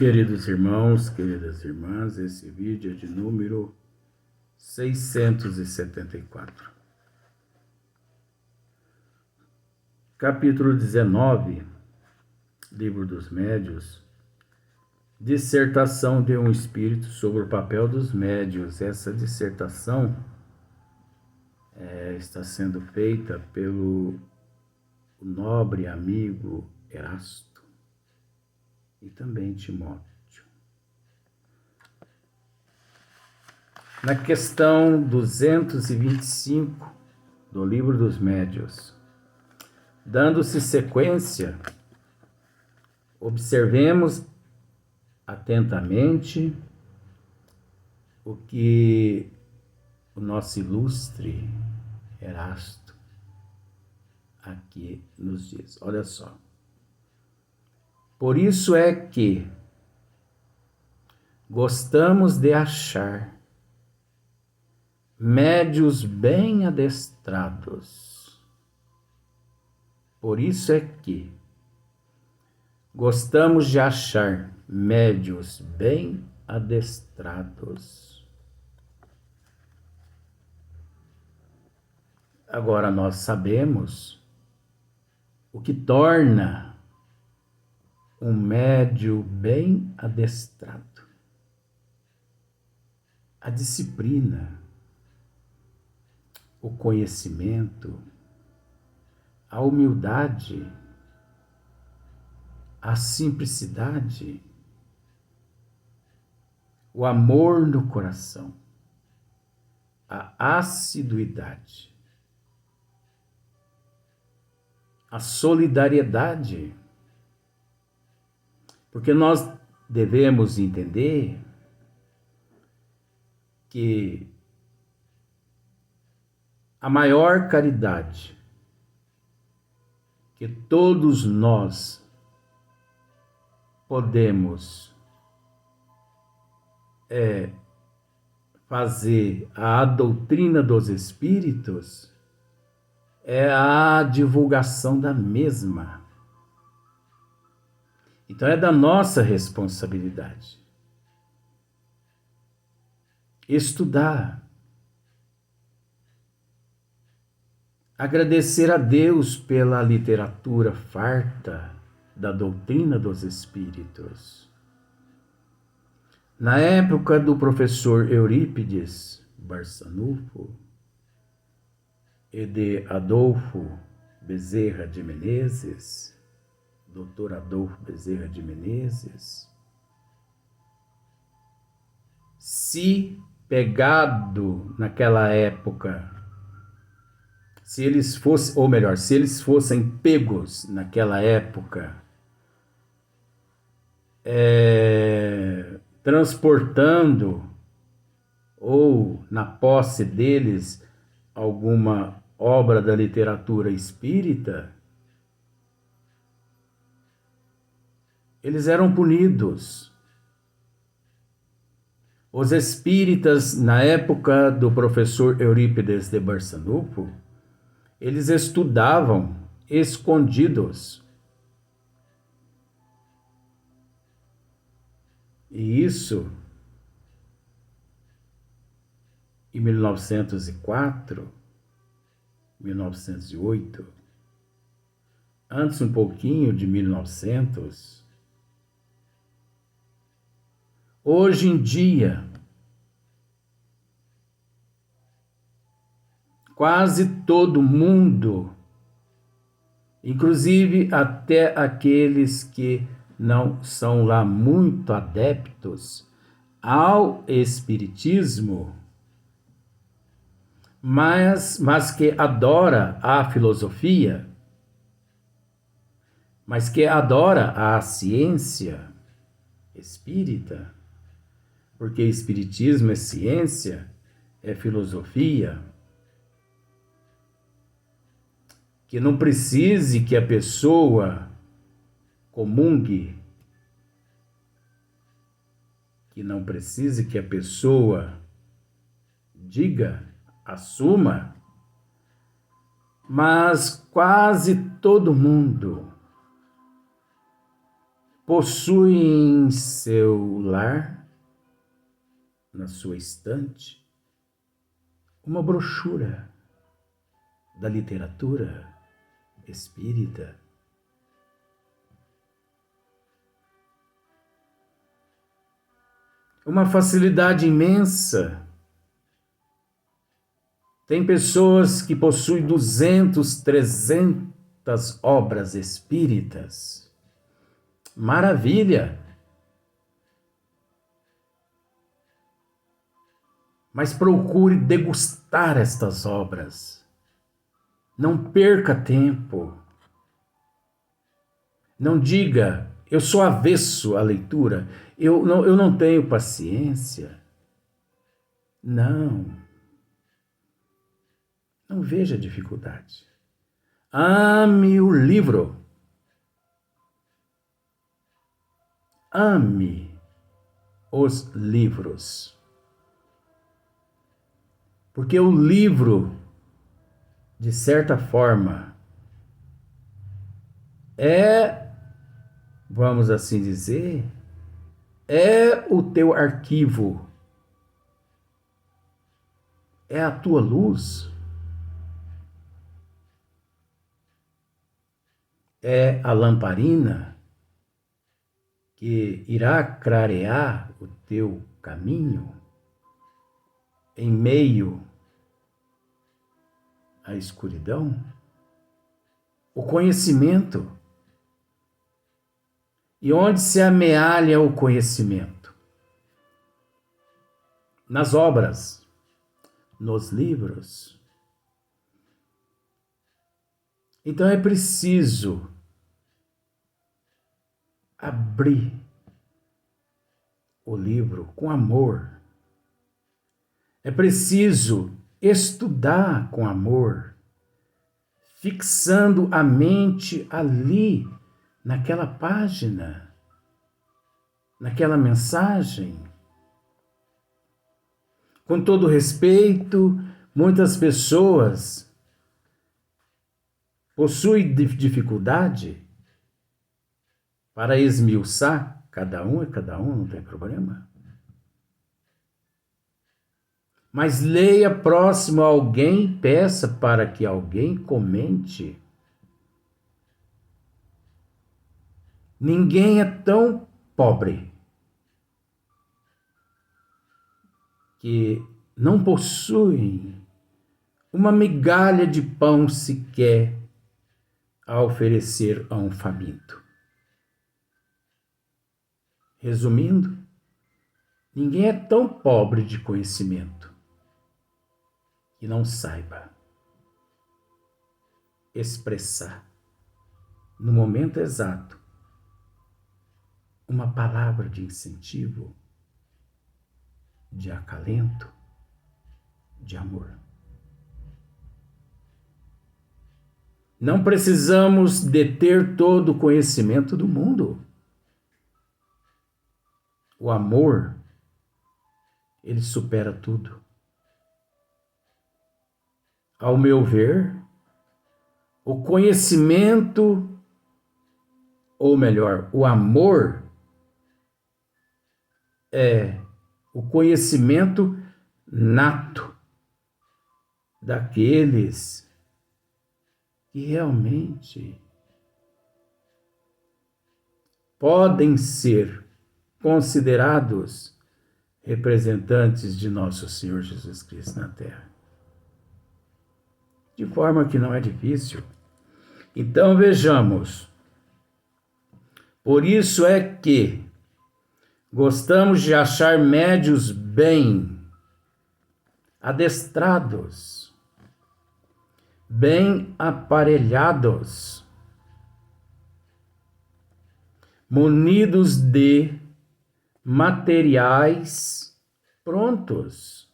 Queridos irmãos, queridas irmãs, esse vídeo é de número 674. Capítulo 19, Livro dos Médios, dissertação de um espírito sobre o papel dos médios. Essa dissertação está sendo feita pelo nobre amigo Erasto e também Timóteo. Na questão 225 do Livro dos Médios, dando-se sequência, observemos atentamente o que o nosso ilustre Erasto aqui nos diz. Olha só. Por isso é que gostamos de achar médios bem adestrados. Por isso é que gostamos de achar médios bem adestrados. Agora nós sabemos o que torna um médio bem adestrado. A disciplina, o conhecimento, a humildade, a simplicidade, o amor no coração, a assiduidade, a solidariedade. Porque nós devemos entender que a maior caridade que todos nós podemos fazer à doutrina dos espíritos é a divulgação da mesma. Então é da nossa responsabilidade estudar, agradecer a Deus pela literatura farta da doutrina dos espíritos. Na época do professor Eurípides Barçanufo e de Adolfo Bezerra de Menezes, Dr. Adolfo Bezerra de Menezes, se pegado naquela época, se eles fossem pegos naquela época, transportando ou na posse deles alguma obra da literatura espírita, eles eram punidos. Os espíritas, na época do professor Eurípides de Barçanufo, eles estudavam escondidos. E isso, em 1904, 1908, antes um pouquinho de 1900, hoje em dia, quase todo mundo, inclusive até aqueles que não são lá muito adeptos ao espiritismo, mas que adora a filosofia, mas que adora a ciência espírita, porque espiritismo é ciência, é filosofia, que não precise que a pessoa comungue, que não precise que a pessoa diga, assuma, mas quase todo mundo possui seu lar, na sua estante, uma brochura da literatura espírita. Uma facilidade imensa. Tem pessoas que possuem 200, 300 obras espíritas. Maravilha! Mas procure degustar estas obras. Não perca tempo. Não diga, eu sou avesso à leitura, eu não tenho paciência. Não veja dificuldade. Ame o livro. Ame os livros. Porque o livro, de certa forma, vamos assim dizer, é o teu arquivo, é a tua luz, é a lamparina que irá clarear o teu caminho em meio à escuridão. O conhecimento. E onde se amealha o conhecimento? Nas obras, nos livros. Então é preciso abrir o livro com amor. É preciso estudar com amor, fixando a mente ali, naquela página, naquela mensagem. Com todo respeito, muitas pessoas possuem dificuldade para esmiuçar. Cada um é cada um, não tem problema. Mas leia próximo a alguém, peça para que alguém comente. Ninguém é tão pobre que não possui uma migalha de pão sequer a oferecer a um faminto. Resumindo, ninguém é tão pobre de conhecimento que não saiba expressar no momento exato uma palavra de incentivo, de acalento, de amor. Não precisamos deter todo o conhecimento do mundo. O amor, ele supera tudo. Ao meu ver, o conhecimento, ou melhor, o amor, é o conhecimento nato daqueles que realmente podem ser considerados representantes de nosso Senhor Jesus Cristo na Terra. De forma que não é difícil. Então vejamos. Por isso é que gostamos de achar médios bem adestrados, bem aparelhados, munidos de materiais prontos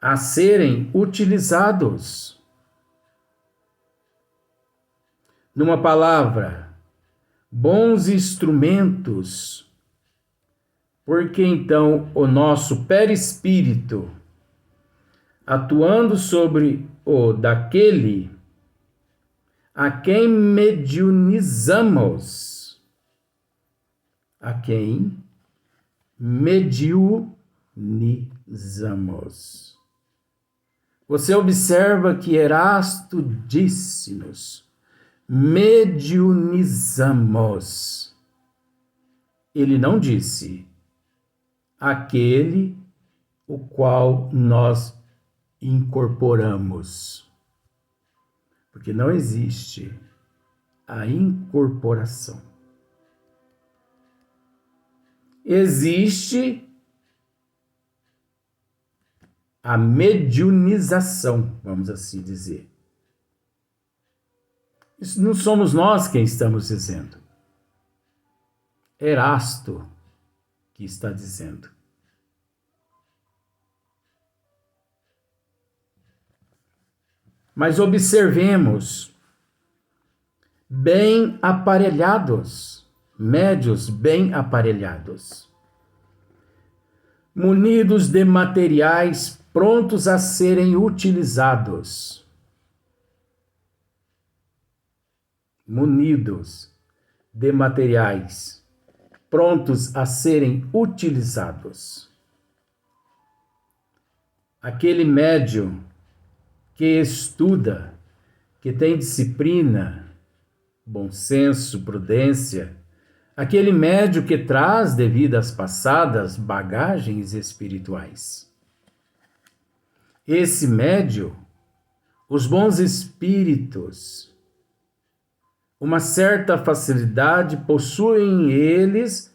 a serem utilizados. Numa palavra, bons instrumentos, porque então o nosso perispírito, atuando sobre o daquele a quem mediunizamos, a quem mediunizamos. Você observa que Erasto disse-nos: mediunizamos. Ele não disse aquele o qual nós incorporamos, porque não existe a incorporação. Existe a mediunização, vamos assim dizer. Isso não somos nós quem estamos dizendo. Erasto que está dizendo. Mas observemos, bem aparelhados, médios bem aparelhados, munidos de materiais prontos a serem utilizados. Munidos de materiais prontos a serem utilizados. Aquele médium que estuda, que tem disciplina, bom senso, prudência, aquele médium que traz de vidas passadas bagagens espirituais. Esse médium, os bons espíritos, uma certa facilidade possuem eles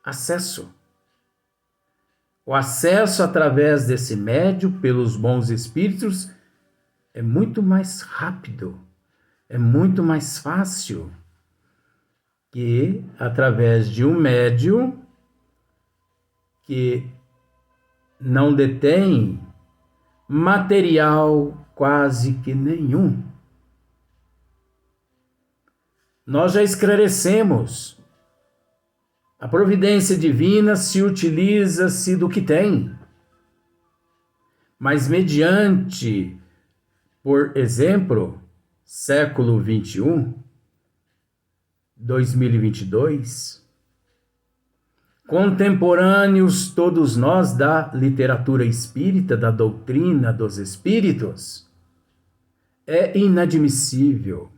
acesso. O acesso através desse médium pelos bons espíritos é muito mais rápido, é muito mais fácil que através de um médium que não detém material quase que nenhum. Nós já esclarecemos. A providência divina se utiliza-se do que tem. Mas mediante, por exemplo, século 21, 2022, contemporâneos todos nós da literatura espírita, da doutrina dos espíritos, é inadmissível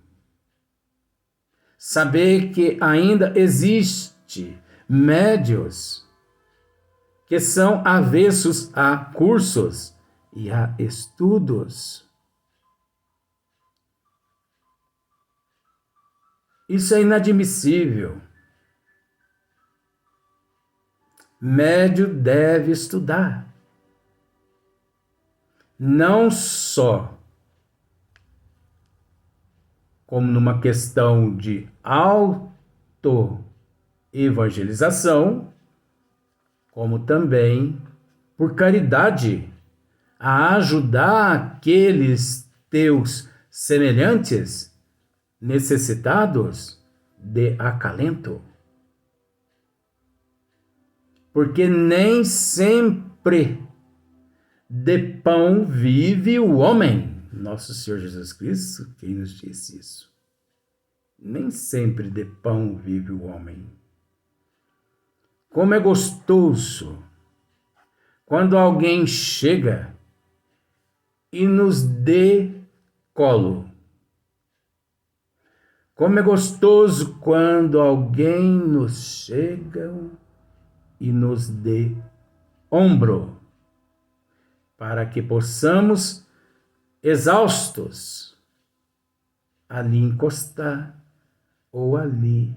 saber que ainda existe médios que são avessos a cursos e a estudos. Isso é inadmissível. Médio deve estudar. Não só como numa questão de auto-evangelização, como também por caridade, a ajudar aqueles teus semelhantes necessitados de acalento. Porque nem sempre de pão vive o homem. Nosso Senhor Jesus Cristo, quem nos disse isso? Nem sempre de pão vive o homem. Como é gostoso quando alguém chega e nos dê colo. Como é gostoso quando alguém nos chega e nos dê ombro, para que possamos, exaustos, ali encostar ou ali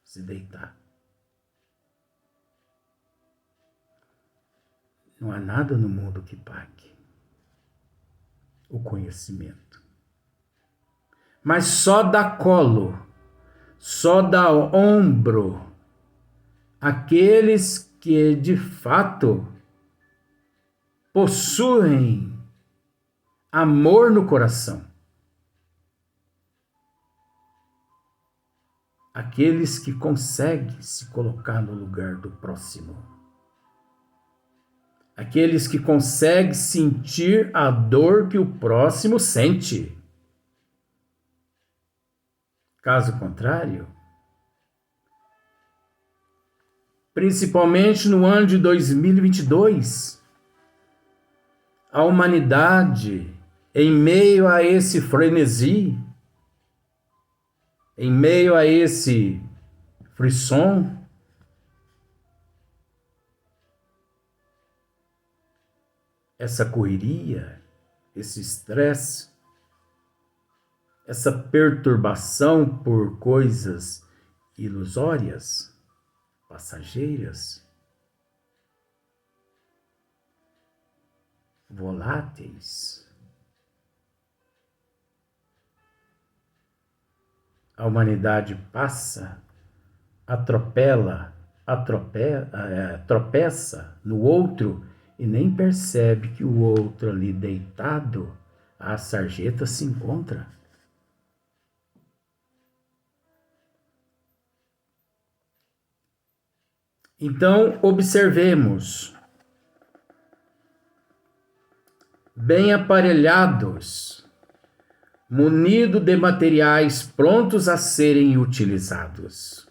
se deitar. Não há nada no mundo que pague o conhecimento. Mas só dá colo, só dá ombro aqueles que de fato possuem amor no coração. Aqueles que conseguem se colocar no lugar do próximo. Aqueles que conseguem sentir a dor que o próximo sente. Caso contrário, principalmente no ano de 2022, a humanidade, em meio a esse frenesi, em meio a esse frisson, essa correria, esse estresse, essa perturbação por coisas ilusórias, passageiras, voláteis. A humanidade passa, tropeça no outro e nem percebe que o outro ali deitado, a sarjeta se encontra. Então, observemos, bem aparelhados, munido de materiais prontos a serem utilizados.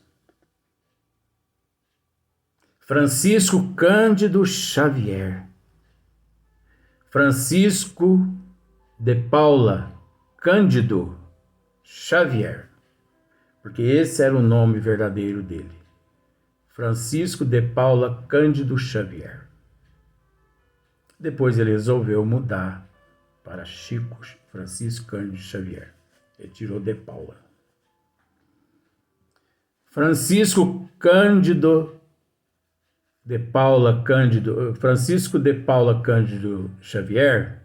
Francisco Cândido Xavier. Francisco de Paula Cândido Xavier, porque esse era o nome verdadeiro dele. Francisco de Paula Cândido Xavier. Depois ele resolveu mudar para Chico Francisco Cândido Xavier. Ele tirou de Paula. Francisco de Paula Cândido Xavier,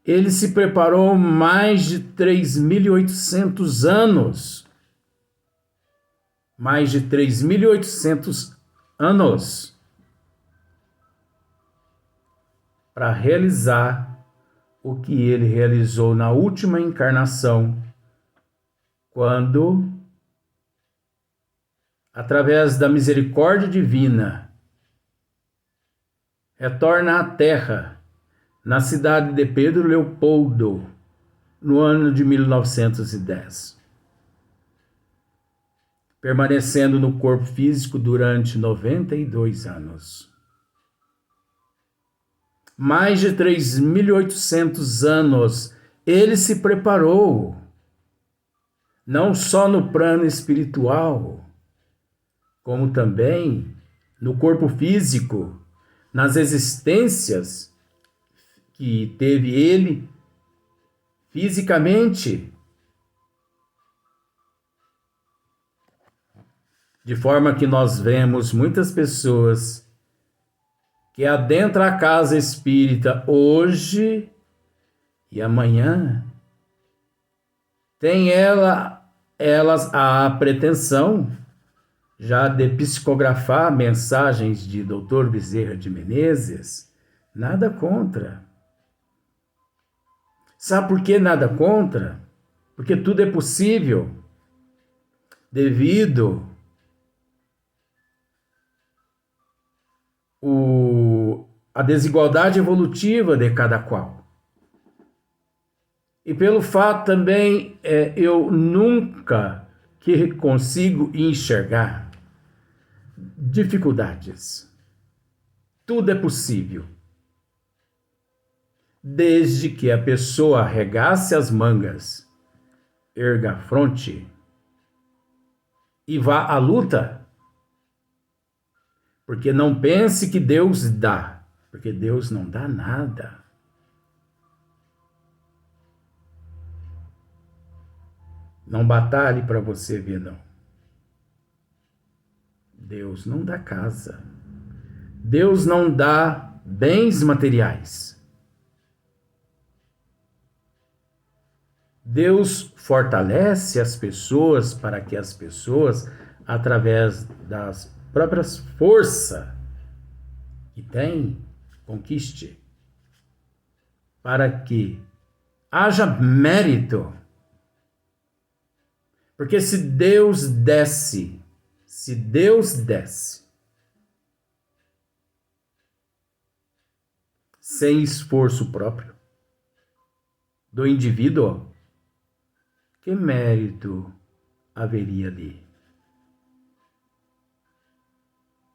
ele se preparou mais de 3.800 anos. Mais de 3.800 anos para realizar o que ele realizou na última encarnação, quando, através da misericórdia divina, retorna à Terra, na cidade de Pedro Leopoldo, no ano de 1910. Permanecendo no corpo físico durante 92 anos. Mais de 3.800 anos ele se preparou, não só no plano espiritual, como também no corpo físico, nas existências que teve ele fisicamente, de forma que nós vemos muitas pessoas que adentram a casa espírita hoje e amanhã tem elas a pretensão já de psicografar mensagens de Dr. Bezerra de Menezes. Nada contra. Sabe por que nada contra? Porque tudo é possível devido a desigualdade evolutiva de cada qual. E pelo fato também, eu nunca que consigo enxergar dificuldades. Tudo é possível. Desde que a pessoa arregace as mangas, erga a fronte e vá à luta. Porque não pense que Deus dá, porque Deus não dá nada. Não batalhe para você ver, não. Deus não dá casa. Deus não dá bens materiais. Deus fortalece as pessoas para que as pessoas, através das próprias forças que tem, conquiste, para que haja mérito. Porque se Deus desse sem esforço próprio do indivíduo, que mérito haveria ali?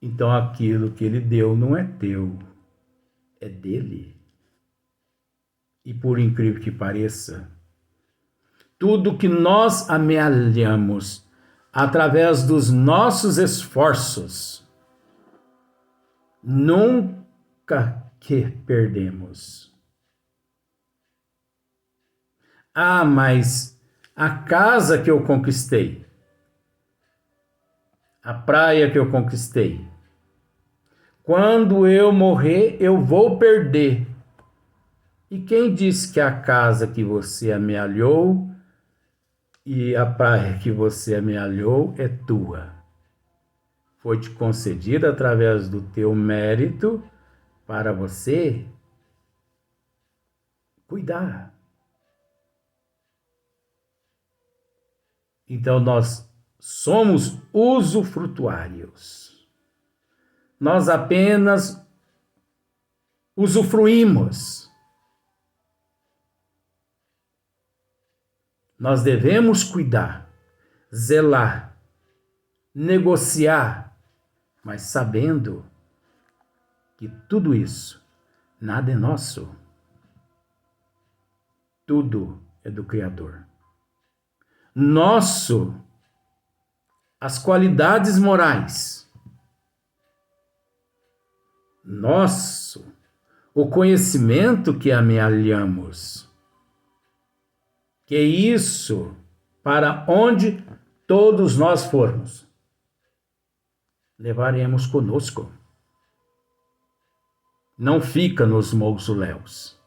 Então aquilo que ele deu não é teu, é dele. E por incrível que pareça, tudo que nós amealhamos através dos nossos esforços, nunca que perdemos. Ah, mas a casa que eu conquistei, a praia que eu conquistei, quando eu morrer, eu vou perder. E quem disse que a casa que você amealhou e a praia que você amealhou é tua? Foi te concedida através do teu mérito para você cuidar. Então nós somos usufrutuários. Nós apenas usufruímos. Nós devemos cuidar, zelar, negociar, mas sabendo que tudo isso, nada é nosso. Tudo é do Criador. Nosso, as qualidades morais. Nosso, o conhecimento que amealhamos. Que isso, para onde todos nós formos, levaremos conosco. Não fica nos mausoléus.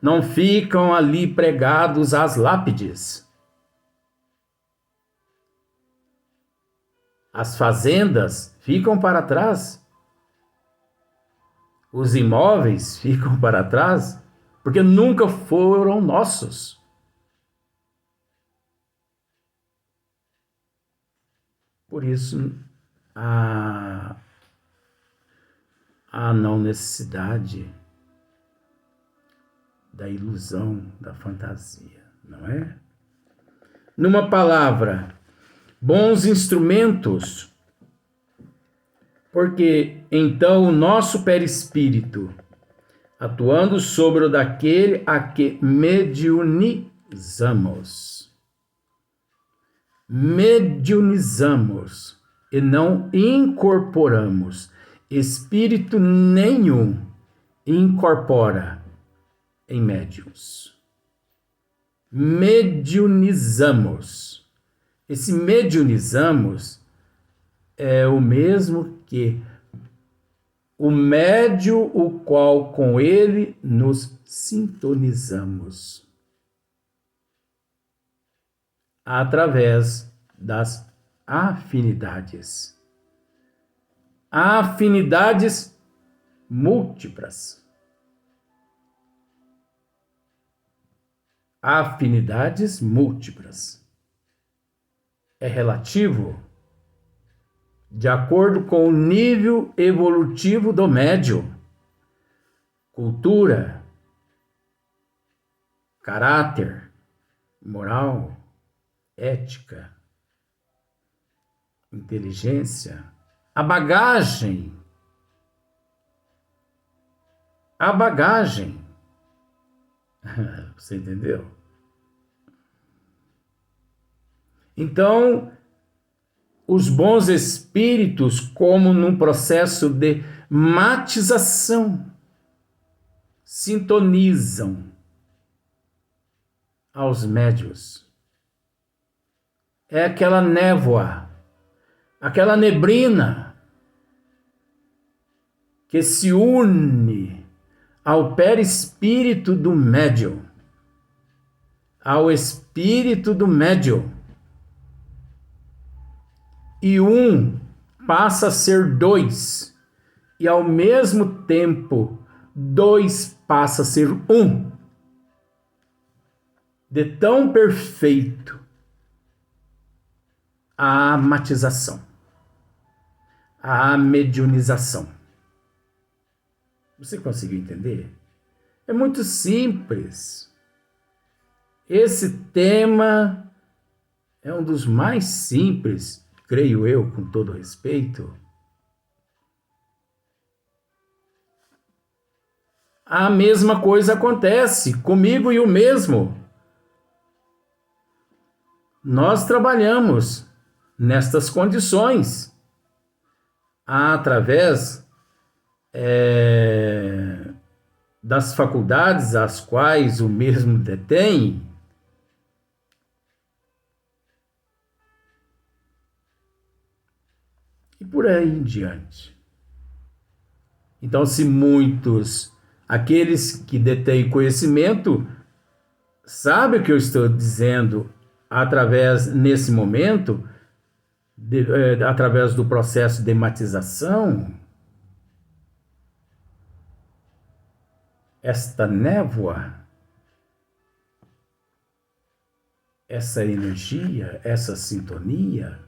Não ficam ali pregados às lápides. As fazendas ficam para trás. Os imóveis ficam para trás, porque nunca foram nossos. Por isso, há não necessidade da ilusão, da fantasia, não é? Numa palavra, bons instrumentos, porque então o nosso perispírito, atuando sobre o daquele a que mediunizamos e não incorporamos. Espírito nenhum incorpora em médiuns. Mediunizamos. Esse mediunizamos é o mesmo que o médio, o qual com ele nos sintonizamos através das afinidades. Afinidades múltiplas. Afinidades múltiplas. É relativo de acordo com o nível evolutivo do médium, cultura, caráter, moral, ética, inteligência, a bagagem. Você entendeu? Então, os bons espíritos, como num processo de matização, sintonizam aos médios. É aquela névoa, aquela neblina que se une ao perispírito do médium, ao espírito do médium. E um passa a ser dois, e ao mesmo tempo, dois passa a ser um. De tão perfeito a matização, a mediunização. Você conseguiu entender? É muito simples. Esse tema é um dos mais simples, creio eu, com todo respeito, a mesma coisa acontece comigo e o mesmo. Nós trabalhamos nestas condições, através das faculdades às quais o mesmo detém, e por aí em diante. Então, se muitos, aqueles que detêm conhecimento, sabem o que eu estou dizendo através, nesse momento, através do processo de matização, esta névoa, essa energia, essa sintonia,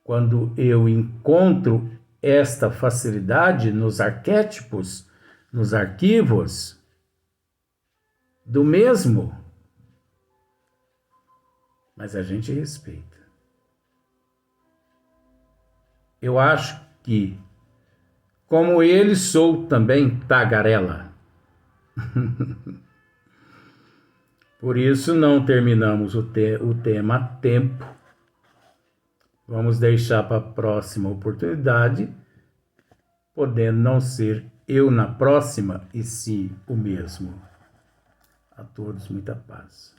quando eu encontro esta facilidade nos arquétipos, nos arquivos do mesmo, mas a gente respeita. Eu acho que, como ele, sou também tagarela. Por isso não terminamos o tema a tempo. Vamos deixar para a próxima oportunidade, podendo não ser eu na próxima, e sim o mesmo. A todos muita paz.